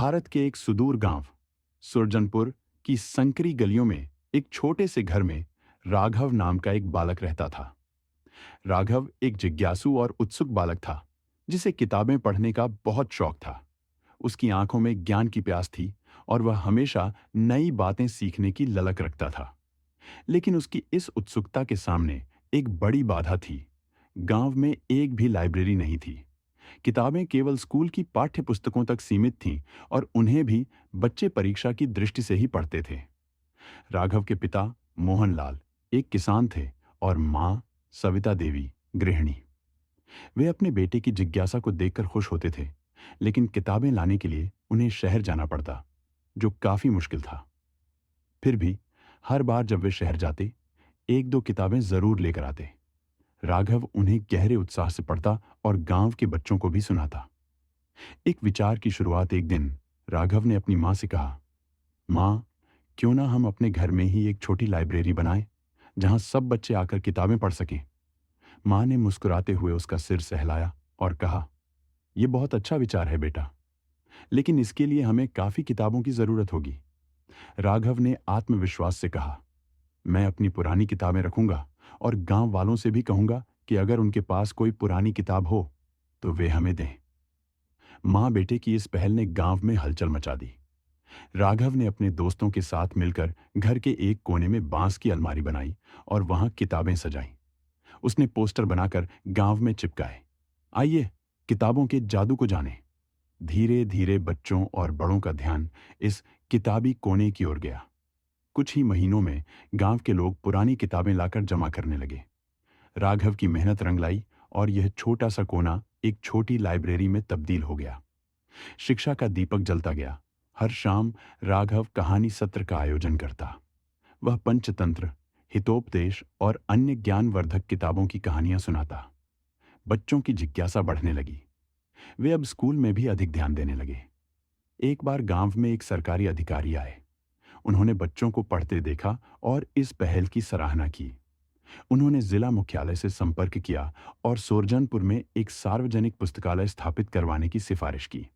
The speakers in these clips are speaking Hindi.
भारत के एक सुदूर गांव सुरजनपुर की संकरी गलियों में एक छोटे से घर में राघव नाम का एक बालक रहता था। राघव एक जिज्ञासु और उत्सुक बालक था, जिसे किताबें पढ़ने का बहुत शौक था। उसकी आंखों में ज्ञान की प्यास थी और वह हमेशा नई बातें सीखने की ललक रखता था। लेकिन उसकी इस उत्सुकता के सामने एक बड़ी बाधा थी। गांव में एक भी लाइब्रेरी नहीं थी। किताबें केवल स्कूल की पाठ्य पुस्तकों तक सीमित थीं और उन्हें भी बच्चे परीक्षा की दृष्टि से ही पढ़ते थे। राघव के पिता मोहनलाल एक किसान थे और मां सविता देवी गृहिणी। वे अपने बेटे की जिज्ञासा को देखकर खुश होते थे, लेकिन किताबें लाने के लिए उन्हें शहर जाना पड़ता, जो काफी मुश्किल था। फिर भी हर बार जब वे शहर जाते, एक दो किताबें जरूर लेकर आते। राघव उन्हें गहरे उत्साह से पढ़ता और गांव के बच्चों को भी सुनाता। एक विचार की शुरुआत एक दिन राघव ने अपनी मां से कहा, मां, क्यों ना हम अपने घर में ही एक छोटी लाइब्रेरी बनाएं, जहां सब बच्चे आकर किताबें पढ़ सकें। मां ने मुस्कुराते हुए उसका सिर सहलाया और कहा, यह बहुत अच्छा विचार है बेटा, लेकिन इसके लिए हमें काफी किताबों की जरूरत होगी। राघव ने आत्मविश्वास से कहा, मैं अपनी पुरानी किताबें रखूंगा और गांव वालों से भी कहूंगा कि अगर उनके पास कोई पुरानी किताब हो तो वे हमें दें। मां बेटे की इस पहल ने गांव में हलचल मचा दी। राघव ने अपने दोस्तों के साथ मिलकर घर के एक कोने में बांस की अलमारी बनाई और वहां किताबें सजाई। उसने पोस्टर बनाकर गांव में चिपकाए, आइए किताबों के जादू को जानें। धीरे धीरे बच्चों और बड़ों का ध्यान इस किताबी कोने की ओर गया। कुछ ही महीनों में गांव के लोग पुरानी किताबें लाकर जमा करने लगे। राघव की मेहनत रंग लाई और यह छोटा सा कोना एक छोटी लाइब्रेरी में तब्दील हो गया। शिक्षा का दीपक जलता गया। हर शाम राघव कहानी सत्र का आयोजन करता। वह पंचतंत्र, हितोपदेश और अन्य ज्ञानवर्धक किताबों की कहानियां सुनाता। बच्चों की जिज्ञासा बढ़ने लगी। वे अब स्कूल में भी अधिक ध्यान देने लगे। एक बार गांव में एक सरकारी अधिकारी आए। उन्होंने बच्चों को पढ़ते देखा और इस पहल की सराहना की। उन्होंने जिला मुख्यालय से संपर्क किया और सुरजनपुर में एक सार्वजनिक पुस्तकालय स्थापित करवाने की सिफारिश की।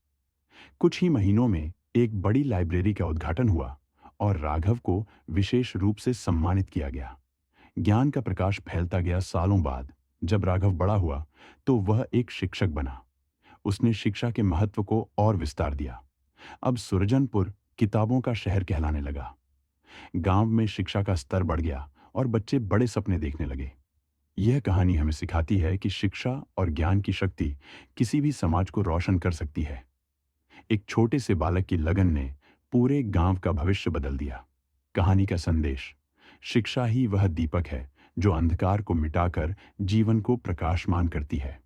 कुछ ही महीनों में एक बड़ी लाइब्रेरी का उद्घाटन हुआ और राघव को विशेष रूप से सम्मानित किया गया। ज्ञान का प्रकाश फैलता गया। सालों बाद जब राघव बड़ा हुआ तो वह एक शिक्षक बना। उसने शिक्षा के महत्व को और विस्तार दिया। अब सुरजनपुर किताबों का शहर कहलाने लगा। गांव में शिक्षा का स्तर बढ़ गया और बच्चे बड़े सपने देखने लगे। यह कहानी हमें सिखाती है कि शिक्षा और ज्ञान की शक्ति किसी भी समाज को रोशन कर सकती है। एक छोटे से बालक की लगन ने पूरे गांव का भविष्य बदल दिया। कहानी का संदेश, शिक्षा ही वह दीपक है जो अंधकार को मिटाकर जीवन को प्रकाशमान करती है।